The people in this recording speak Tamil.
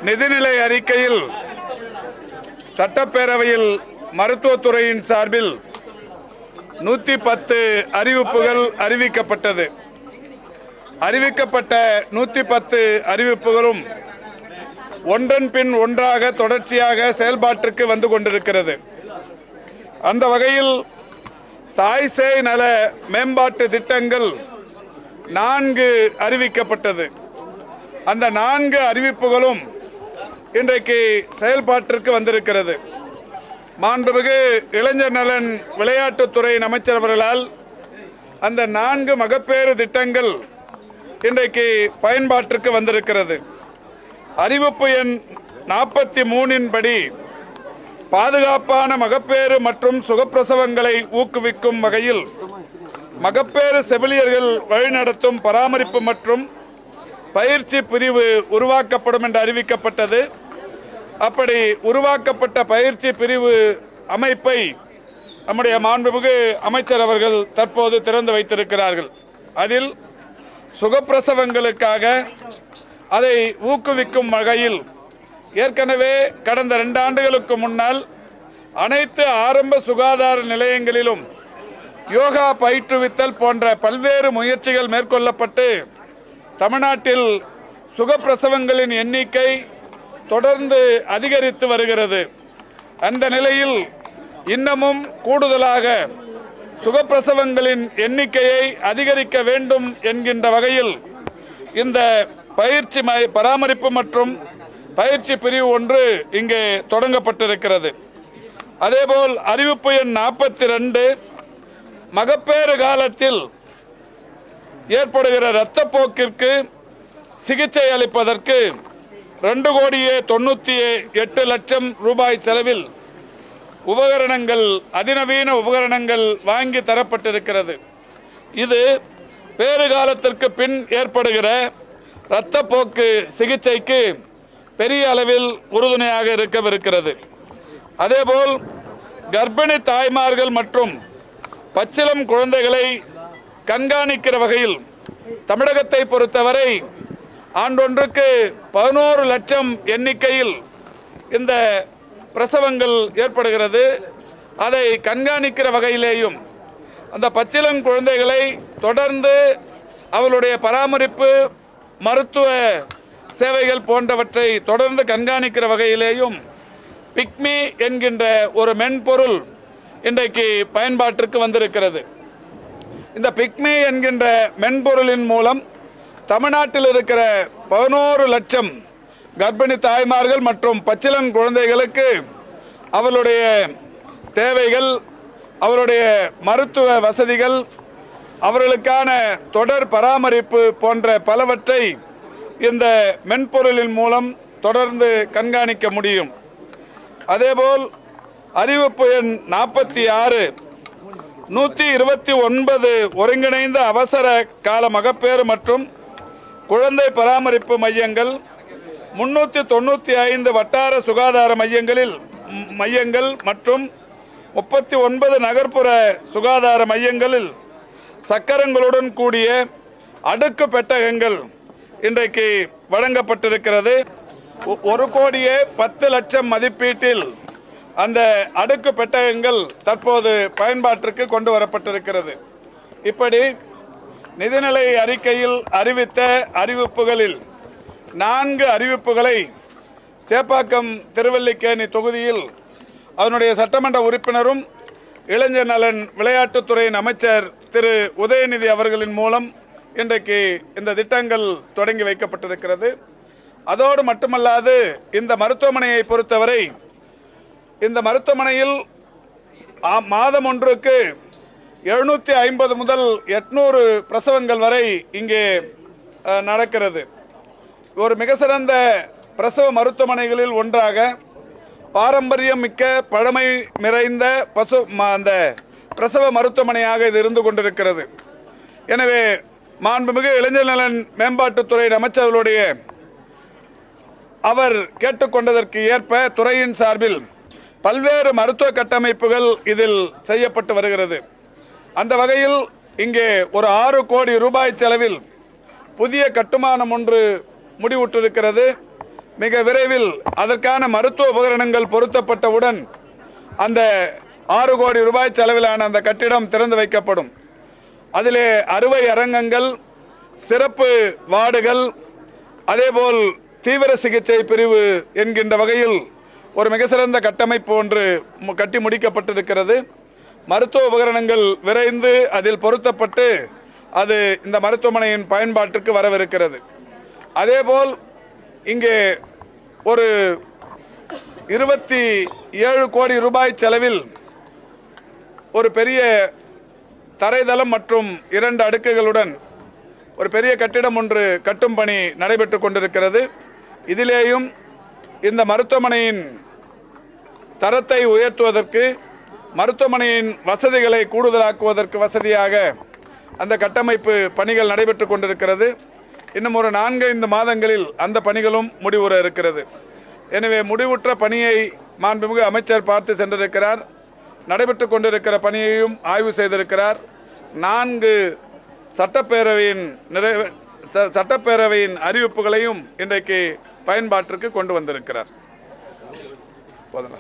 நிதிநிலை அறிக்கையில் சட்டப்பேரவையில் மருத்துவத்துறையின் சார்பில் 110 அறிவிப்புகள் அறிவிக்கப்பட்டது. அறிவிக்கப்பட்ட 110 அறிவிப்புகளும் ஒன்றன் பின் ஒன்றாக தொடர்ச்சியாக செயல்பாட்டிற்கு வந்து கொண்டிருக்கிறது. அந்த வகையில் தாய் சேய் நல மேம்பாட்டு திட்டங்கள் 4 அறிவிக்கப்பட்டது. அந்த 4 அறிவிப்புகளும் இன்றைக்கு செயல்பாட்டிற்கு வந்திருக்கிறது. மாண்புமிகு இளைஞர் நலன் விளையாட்டுத்துறை அமைச்சர் அவர்களால் அந்த 4 மகப்பேறு திட்டங்கள் இன்றைக்கு பயன்பாட்டிற்கு வந்திருக்கிறது. அறிவிப்பு எண் 43 படி பாதுகாப்பான மகப்பேறு மற்றும் சுகப்பிரசவங்களை ஊக்குவிக்கும் வகையில் மகப்பேறு செவிலியர்கள் வழிநடத்தும் பராமரிப்பு மற்றும் பயிற்சி பிரிவு உருவாக்கப்படும் என்று அறிவிக்கப்பட்டது. அப்படி உருவாக்கப்பட்ட பயிற்சி பிரிவு அமைப்பை நம்முடைய மாண்புமிகு அமைச்சர் அவர்கள் தற்போது திறந்து வைத்திருக்கிறார்கள். அதில் சுகப்பிரசவங்களுக்காக அதை ஊக்குவிக்கும் வகையில் ஏற்கனவே கடந்த 2 ஆண்டுகளுக்கு முன்னால் அனைத்து ஆரம்ப சுகாதார நிலையங்களிலும் யோகா பயிற்றுவித்தல் போன்ற பல்வேறு முயற்சிகள் மேற்கொள்ளப்பட்டு தமிழ்நாட்டில் சுகப்பிரசவங்களின் எண்ணிக்கை தொடர்ந்து அதிகரித்து வருகிறது. அந்த நிலையில் இன்னமும் கூடுதலாக சுகப்பிரசவங்களின் எண்ணிக்கையை அதிகரிக்க வேண்டும் என்கின்ற வகையில் இந்த பயிற்சி பராமரிப்பு மற்றும் பயிற்சி பிரிவு ஒன்று இங்கே தொடங்கப்பட்டிருக்கிறது. அதேபோல் அறிவிப்பு எண் 42 மகப்பேறு காலத்தில் ஏற்படுகிற இரத்தப்போக்கிற்கு சிகிச்சை அளிப்பதற்கு 2,98,00,000 ரூபாய் செலவில் உபகரணங்கள், அதிநவீன உபகரணங்கள் வாங்கி தரப்பட்டிருக்கிறது. இது பேறுகாலத்திற்கு பின் ஏற்படுகிற இரத்தப்போக்கு சிகிச்சைக்கு பெரிய அளவில் உறுதுணையாக இருக்கவிருக்கிறது. அதேபோல் கர்ப்பிணி தாய்மார்கள் மற்றும் பச்சிளம் குழந்தைகளை கண்காணிக்கிற வகையில் தமிழகத்தை பொறுத்தவரை ஆண்டொன்றுக்கு 11 லட்சம் எண்ணிக்கையில் இந்த பிரசவங்கள் ஏற்படுகிறது. அதை கண்காணிக்கிற வகையிலேயும் அந்த பச்சிளம் குழந்தைகளை தொடர்ந்து அவளுடைய பராமரிப்பு, மருத்துவ சேவைகள் போன்றவற்றை தொடர்ந்து கண்காணிக்கிற வகையிலேயும் பிக்மி என்கின்ற ஒரு மென்பொருள் இன்றைக்கு பயன்பாட்டிற்கு வந்திருக்கிறது. இந்த பிக்மி என்கின்ற மென்பொருளின் மூலம் தமிழ்நாட்டில் இருக்கிற 11 லட்சம் கர்ப்பிணி தாய்மார்கள் மற்றும் பச்சிளம் குழந்தைகளுக்கு அவளுடைய தேவைகள், அவருடைய மருத்துவ வசதிகள், அவர்களுக்கான தொடர் பராமரிப்பு போன்ற பலவற்றை இந்த மென்பொருளின் மூலம் தொடர்ந்து கண்காணிக்க முடியும். அதேபோல் அறிவிப்பு எண் 46 129 ஒருங்கிணைந்த அவசர கால மகப்பேறு மற்றும் குழந்தை பராமரிப்பு மையங்கள், 395 வட்டார சுகாதார மையங்கள் மற்றும் 39 நகர்ப்புற சுகாதார மையங்களில் சக்கரங்களுடன் கூடிய அடுக்கு பெட்டகங்கள் இன்றைக்கு வழங்கப்பட்டிருக்கிறது. 1,10,00,000 மதிப்பீட்டில் அந்த அடுக்கு பெட்டகங்கள் தற்போது பயன்பாட்டிற்கு கொண்டு வரப்பட்டிருக்கிறது. இப்படி நிதிநிலை அறிக்கையில் அறிவித்த அறிவிப்புகளில் 4 அறிவிப்புகளை சேப்பாக்கம் திருவல்லிக்கேணி தொகுதியில் அதனுடைய சட்டமன்ற உறுப்பினரும் இளைஞர் நலன் விளையாட்டுத்துறையின் அமைச்சர் திரு உதயநிதி அவர்களின் மூலம் இன்றைக்கு இந்த திட்டங்கள் தொடங்கி வைக்கப்பட்டிருக்கிறது. அதோடு மட்டுமல்லாது இந்த மருத்துவமனையை பொறுத்தவரை இந்த மருத்துவமனையில் மாதம் ஒன்றுக்கு 750 முதல் 800 பிரசவங்கள் வரை இங்கே நடக்கிறது. ஒரு மிக சிறந்த பிரசவ மருத்துவமனைகளில் ஒன்றாக பாரம்பரியம் மிக்க பழமை நிறைந்த அந்த பிரசவ மருத்துவமனையாக இது இருந்து கொண்டிருக்கிறது. எனவே மாண்புமிகு இளைஞர் நலன் மேம்பாட்டுத்துறை அமைச்சர்களுடைய அவர் கேட்டுக்கொண்டதற்கு ஏற்ப துறையின் சார்பில் பல்வேறு மருத்துவ கட்டமைப்புகள் இதில் செய்யப்பட்டு வருகிறது. அந்த வகையில் இங்கே ஒரு 6 கோடி ரூபாய் செலவில் புதிய கட்டுமானம் ஒன்று முடிவுற்றிருக்கிறது. மிக விரைவில் அதற்கான மருத்துவ உபகரணங்கள் பொருத்தப்பட்டவுடன் அந்த 6 கோடி ரூபாய் செலவிலான அந்த கட்டிடம் திறந்து வைக்கப்படும். அதிலே அறுவை அரங்கங்கள், சிறப்பு வார்டுகள், அதேபோல் தீவிர சிகிச்சை பிரிவு என்கின்ற வகையில் ஒரு மிக சிறந்த கட்டமைப்பு ஒன்று கட்டி முடிக்கப்பட்டிருக்கிறது. மருத்துவ உபகரணங்கள் விரைந்து அதில் பொருத்தப்பட்டு அது இந்த மருத்துவமனையின் பயன்பாட்டிற்கு வரவிருக்கிறது. அதேபோல் இங்கே ஒரு 27 கோடி ரூபாய் செலவில் ஒரு பெரிய தரைதளம் மற்றும் 2 அடுக்குகளுடன் ஒரு பெரிய கட்டிடம் ஒன்று கட்டும் பணி நடைபெற்று கொண்டிருக்கிறது. இதிலேயும் இந்த மருத்துவமனையின் தரத்தை உயர்த்துவதற்கு, மருத்துவமனையின் வசதிகளை கூடுதலாக்குவதற்கு வசதியாக அந்த கட்டமைப்பு பணிகள் நடைபெற்று கொண்டிருக்கிறது. இன்னும் ஒரு 4-5 மாதங்களில் அந்த பணிகளும் முடிவுற இருக்கிறது. எனவே முடிவுற்ற பணியை மாண்புமிகு அமைச்சர் பார்த்து சென்றிருக்கிறார். நடைபெற்று கொண்டிருக்கிற பணியையும் ஆய்வு செய்திருக்கிறார். 4 சட்டப்பேரவையின் அறிவிப்புகளையும் இன்றைக்கு பயன்பாட்டிற்கு கொண்டு வந்திருக்கிறார். போதுமா?